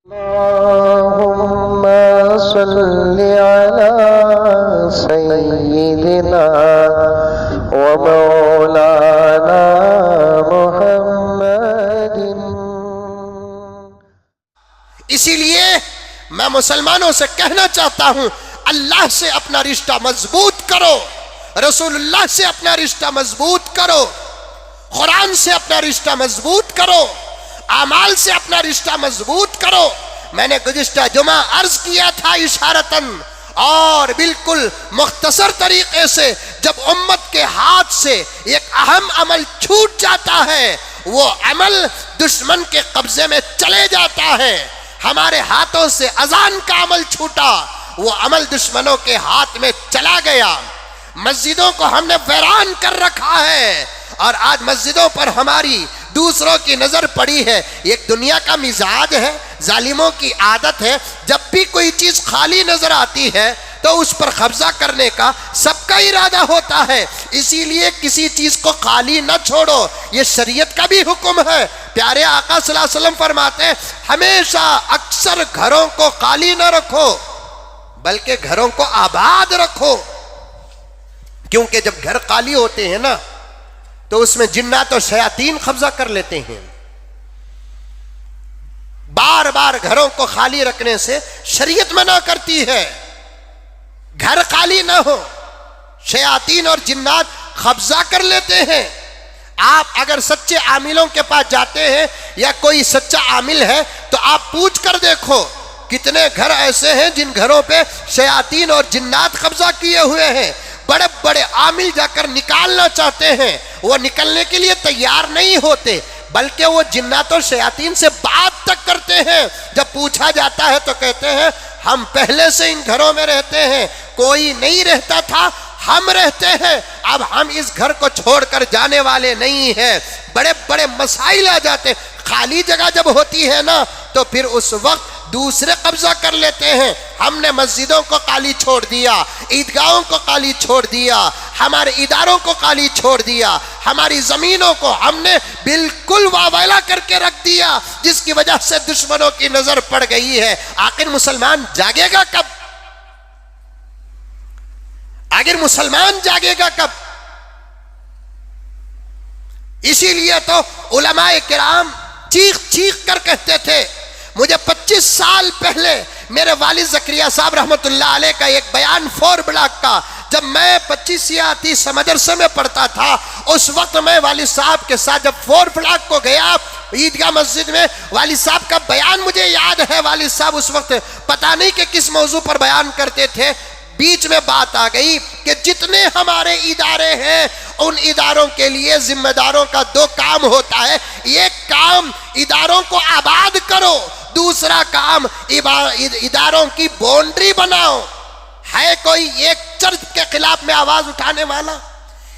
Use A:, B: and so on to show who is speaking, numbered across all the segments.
A: اللهم صل على سيدنا ومولانا محمد۔
B: اسی لیے میں مسلمانوں سے کہنا چاہتا ہوں، اللہ سے اپنا رشتہ مضبوط کرو، رسول اللہ سے اپنا رشتہ مضبوط کرو، قرآن سے اپنا رشتہ مضبوط کرو، اعمال سے اپنا رشتہ مضبوط کرو۔ میں نے گزشتہ جمعہ عرض کیا تھا اشارتاً اور بالکل مختصر طریقے سے، جب امت کے ہاتھ سے ایک اہم عمل چھوٹ جاتا ہے، وہ عمل دشمن کے قبضے میں چلے جاتا ہے۔ ہمارے ہاتھوں سے اذان کا عمل چھوٹا، وہ عمل دشمنوں کے ہاتھ میں چلا گیا۔ مسجدوں کو ہم نے ویران کر رکھا ہے، اور آج مسجدوں پر ہماری دوسروں کی نظر پڑی ہے۔ ایک دنیا کا مزاج ہے، ظالموں کی عادت ہے، جب بھی کوئی چیز خالی نظر آتی ہے تو اس پر قبضہ کرنے کا سب کا ارادہ ہوتا ہے۔ اسی لیے کسی چیز کو خالی نہ چھوڑو، یہ شریعت کا بھی حکم ہے۔ پیارے آقا صلی اللہ علیہ وسلم فرماتے ہیں، ہمیشہ اکثر گھروں کو خالی نہ رکھو بلکہ گھروں کو آباد رکھو، کیونکہ جب گھر خالی ہوتے ہیں نا تو اس میں جنات اور شیاطین قبضہ کر لیتے ہیں۔ بار بار گھروں کو خالی رکھنے سے شریعت منع کرتی ہے۔ گھر خالی نہ ہو، شیاطین اور جنات قبضہ کر لیتے ہیں۔ آپ اگر سچے عاملوں کے پاس جاتے ہیں یا کوئی سچا عامل ہے تو آپ پوچھ کر دیکھو کتنے گھر ایسے ہیں جن گھروں پہ شیاطین اور جنات قبضہ کیے ہوئے ہیں۔ بڑے بڑے عامل جا کر نکالنا چاہتے ہیں، وہ نکلنے کے لیے تیار نہیں ہوتے، بلکہ وہ جنات اور شیاطین سے بات تک کرتے ہیں۔ جب پوچھا جاتا ہے تو کہتے ہیں ہم پہلے سے ان گھروں میں رہتے ہیں، کوئی نہیں رہتا تھا، ہم رہتے ہیں، اب ہم اس گھر کو چھوڑ کر جانے والے نہیں ہیں۔ بڑے بڑے مسائل آ جاتے ہیں۔ خالی جگہ جب ہوتی ہے نا تو پھر اس وقت دوسرے قبضہ کر لیتے ہیں۔ ہم نے مسجدوں کو خالی چھوڑ دیا، عیدگاہوں کو خالی چھوڑ دیا، ہمارے اداروں کو خالی چھوڑ دیا، ہماری زمینوں کو ہم نے بالکل واویلا کر کے رکھ دیا، جس کی وجہ سے دشمنوں کی نظر پڑ گئی ہے۔ آخر مسلمان جاگے گا کب؟ آخر مسلمان جاگے گا کب؟ اسی لیے تو علماء کرام چیخ چیخ کر کہتے تھے۔ مجھے 25 سال پہلے میرے والد زکریا صاحب رحمت اللہ علیہ کا ایک بیان 4 بلاک کا، جب میں 25 یا 30 مدرسے میں پڑھتا تھا، اس وقت میں والد صاحب کے ساتھ جب 4 بلاک کو گیا عیدگاہ مسجد میں، والد صاحب کا بیان مجھے یاد ہے۔ والد صاحب اس وقت پتہ نہیں کہ کس موضوع پر بیان کرتے تھے، بیچ میں بات آ گئی کہ جتنے ہمارے ادارے ہیں ان اداروں کے لیے ذمہ داروں کا 2 کام ہوتا ہے۔ ایک کام اداروں کو آباد کرو، دوسرا کام اداروں کی باؤنڈری بناؤ۔ ہے کوئی ایک چرچ کے خلاف میں آواز اٹھانے والا؟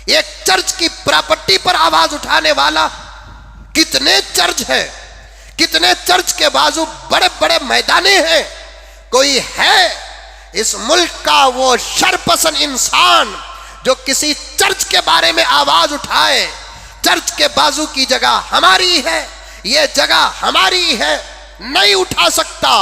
B: ایک چرچ کی پراپرٹی پر آواز اٹھانے والا؟ کتنے چرچ ہیں، کتنے چرچ کے بازو بڑے بڑے میدانے ہیں۔ کوئی ہے اس ملک کا وہ شرپسند انسان جو کسی چرچ کے بارے میں آواز اٹھائے؟ چرچ کے بازو کی جگہ ہماری ہے، یہ جگہ ہماری ہے، نہیں اٹھا سکتا۔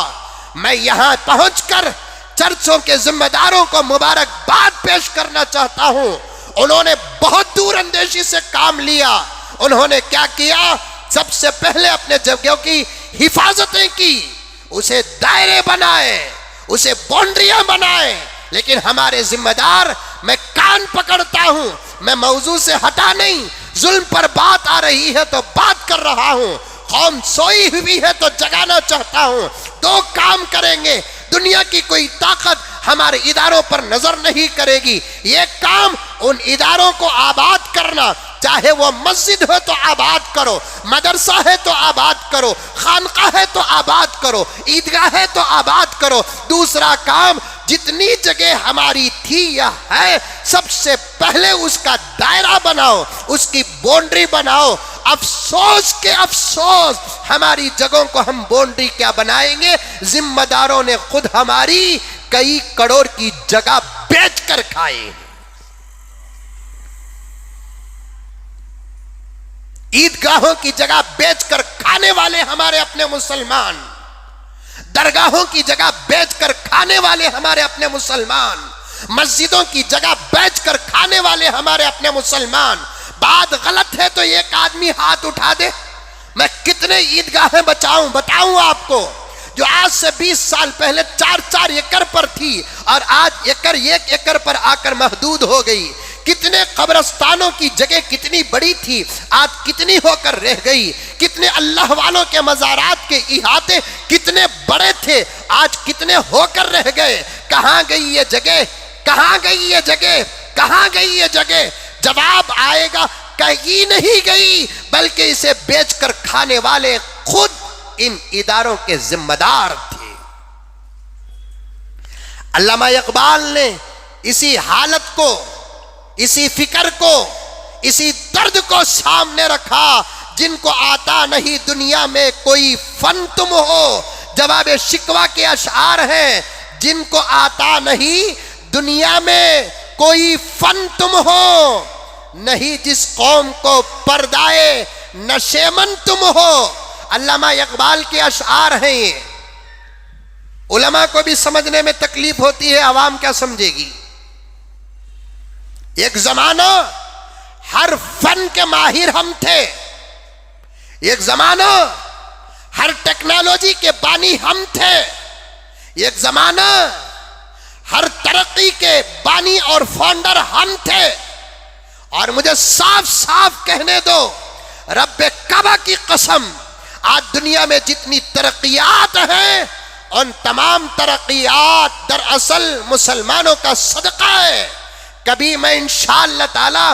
B: میں یہاں پہنچ کر چرچوں کے ذمہ داروں کو مبارکباد پیش کرنا چاہتا ہوں۔ انہوں نے بہت دور اندیشی سے کام لیا۔ انہوں نے کیا کیا؟ سب سے پہلے اپنے جگہوں کی حفاظتیں کی، اسے دائرے بنائے، اسے باؤنڈریاں بنائے۔ لیکن ہمارے ذمہ دار، میں کان پکڑتا ہوں، میں موضوع سے ہٹا نہیں، ظلم پر بات آ رہی ہے تو بات کر رہا ہوں، قوم سوئی ہوئی ہے تو جگانا چاہتا ہوں۔ 2 کام کریں گے، دنیا کی کوئی طاقت ہمارے اداروں پر نظر نہیں کرے گی۔ یہ کام ان اداروں کو آباد کرنا، چاہے وہ مسجد ہو تو آباد کرو، مدرسہ ہے تو آباد کرو، خانقاہ ہے تو آباد کرو، عیدگاہ ہے تو آباد کرو۔ دوسرا کام، جتنی جگہ ہماری تھی یا ہے، سب سے پہلے اس کا دائرہ بناؤ، اس کی باؤنڈری بناؤ۔ افسوس کے افسوس، ہماری جگہوں کو ہم باؤنڈری کیا بنائیں گے؟ ذمہ داروں نے خود ہماری کئی کروڑ کی جگہ بیچ کر کھائے۔ عیدگاہوں کی جگہ بیچ کر کھانے والے ہمارے اپنے مسلمان۔ درگاہوں کی جگہ بیچ کر کھانے والے ہمارے اپنے مسلمان، مسجدوں کی جگہ بیچ کر کھانے والے ہمارے اپنے مسلمان۔ بات غلط ہے تو ایک آدمی ہاتھ اٹھا دے۔ میں کتنے عیدگاہیں بتاؤں آپ کو جو آج سے 20 سال پہلے 4 ایکڑ پر تھی اور آج ایک ایکڑ پر آ کر محدود ہو گئی۔ کتنے قبرستانوں کی جگہ کتنی بڑی تھی، آج کتنی ہو کر رہ گئی۔ کتنے اللہ والوں کے مزارات کے احاطے کتنے بڑے تھے، آج کتنے ہو کر رہ گئے۔ کہاں گئی یہ جگہ؟ کہاں گئی یہ جگہ؟ کہاں گئی یہ جگہ؟ جواب آئے گا کہیں نہیں گئی، بلکہ اسے بیچ کر کھانے والے خود ان اداروں کے ذمہ دار تھے۔ علامہ اقبال نے اسی حالت کو، اسی فکر کو، اسی درد کو سامنے رکھا۔ جن کو آتا نہیں دنیا میں کوئی فن تم ہو، جواب شکوہ کے اشعار ہیں۔ جن کو آتا نہیں دنیا میں کوئی فن تم ہو، نہیں جس قوم کو پردائے نشیمن تم ہو۔ علامہ اقبال کے اشعار ہیں یہ۔ علماء کو بھی سمجھنے میں تکلیف ہوتی ہے، عوام کیا سمجھے گی؟ ایک زمانہ ہر فن کے ماہر ہم تھے، ایک زمانہ ہر ٹیکنالوجی کے بانی ہم تھے، ایک زمانہ ہر ترقی کے بانی اور فاؤنڈر ہم تھے۔ اور مجھے صاف صاف کہنے دو، رب کعبہ کی قسم، آج دنیا میں جتنی ترقیات ہیں ان تمام ترقیات دراصل مسلمانوں کا صدقہ ہے۔ کبھی میں انشاءاللہ تعالی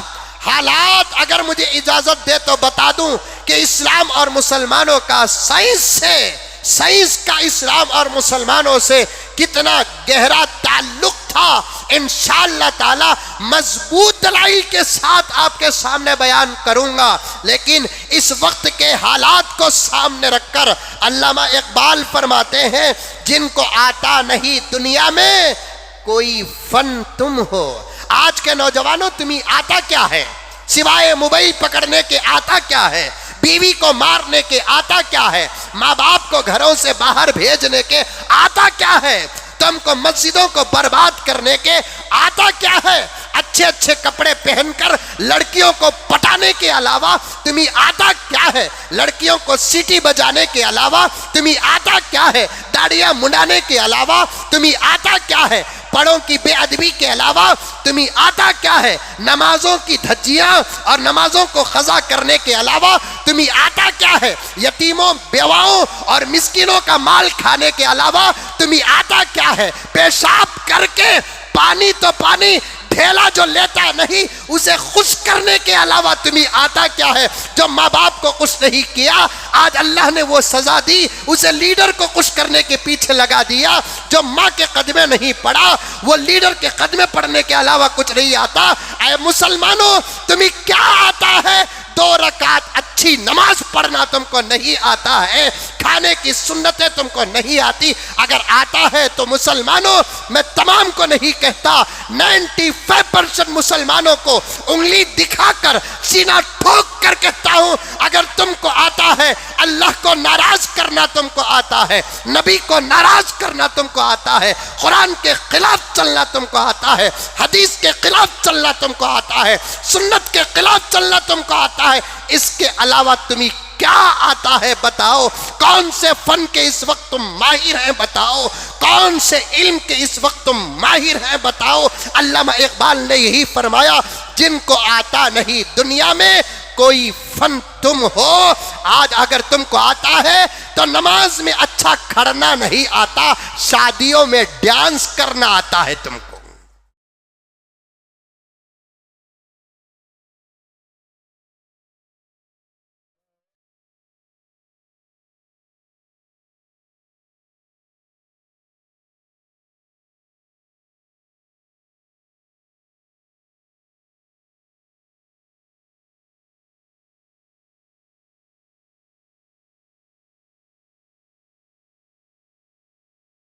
B: حالات اگر مجھے اجازت دے تو بتا دوں کہ اسلام اور مسلمانوں کا سائنس کا اسلام اور مسلمانوں سے کتنا گہرا تعلق تھا۔ انشاءاللہ تعالی مضبوط دلائل کے ساتھ آپ کے سامنے بیان کروں گا، لیکن اس وقت کے حالات کو سامنے رکھ کر علامہ اقبال فرماتے ہیں جن کو آتا نہیں دنیا میں کوئی فن تم ہو۔ آج کے نوجوانوں تمہیں آتا کیا ہے؟ سوائے موبائل پکڑنے کے آتا کیا ہے؟ بیوی کو مارنے کے آتا کیا ہے؟ ماں باپ کو گھروں سے باہر بھیجنے کے آتا کیا ہے؟ تم کو مسجدوں کو برباد کرنے کے آتا کیا ہے؟ اچھے اچھے کپڑے پہن کر لڑکیوں کو پٹانے کے علاوہ تمہیں آتا کیا ہے؟ لڑکیوں کو سیٹی بجانے کے علاوہ تمہیں آتا کیا ہے؟ داڑیاں منڈانے کے علاوہ تمہیں آتا کیا ہے؟ بڑوں کی بے ادبی کے علاوہ تمہیں آتا کیا ہے؟ نمازوں کی دھجیاں اور نمازوں کو قضا کرنے کے علاوہ تمہیں آتا کیا ہے؟ یتیموں، بیواؤں اور مسکینوں کا مال کھانے کے علاوہ تمہیں آتا کیا ہے؟ پیشاب کر کے پانی تو پانی، ڈھیلا جو لیتا نہیں اسے خوش کرنے کے علاوہ تمہیں آتا کیا ہے؟ جو ماں باپ کو خوش نہیں کیا آج اللہ نے وہ سزا دی، اسے لیڈر کو خوش کرنے کے پیچھے لگا دیا۔ جو ماں کے قدمے نہیں پڑا وہ لیڈر کے قدمے پڑنے کے علاوہ کچھ نہیں آتا۔ اے مسلمانوں تمہیں کیا آتا ہے؟ 2 رکعت اچھی نماز پڑھنا تم کو نہیں آتا ہے، کھانے کی سنتیں تم کو نہیں آتی۔ اگر آتا ہے تو مسلمانوں، میں تمام کو نہیں کہتا، 95% مسلمانوں کو انگلی دکھا کر سینہ ٹھوک کر کہتا ہوں، اگر تم کو آتا ہے اللہ کو ناراض کرنا تم کو آتا ہے، نبی کو ناراض کرنا تم کو آتا ہے، قرآن کے خلاف چلنا تم کو آتا ہے، حدیث کے خلاف چلنا تم کو آتا ہے، سنت کے خلاف چلنا تم کو آتا ہے، اس کے علاوہ تمہیں کیا آتا ہے بتاؤ؟ کون سے فن کے اس وقت تم ماہر ہیں بتاؤ؟ کون سے علم کے اس وقت تم ماہر ہیں بتاؤ؟ علامہ اقبال نے یہی فرمایا، جن کو آتا نہیں دنیا میں کوئی فن تم ہو۔ آج اگر تم کو آتا ہے تو نماز میں اچھا کھڑنا نہیں آتا، شادیوں میں ڈانس کرنا آتا ہے تم کو۔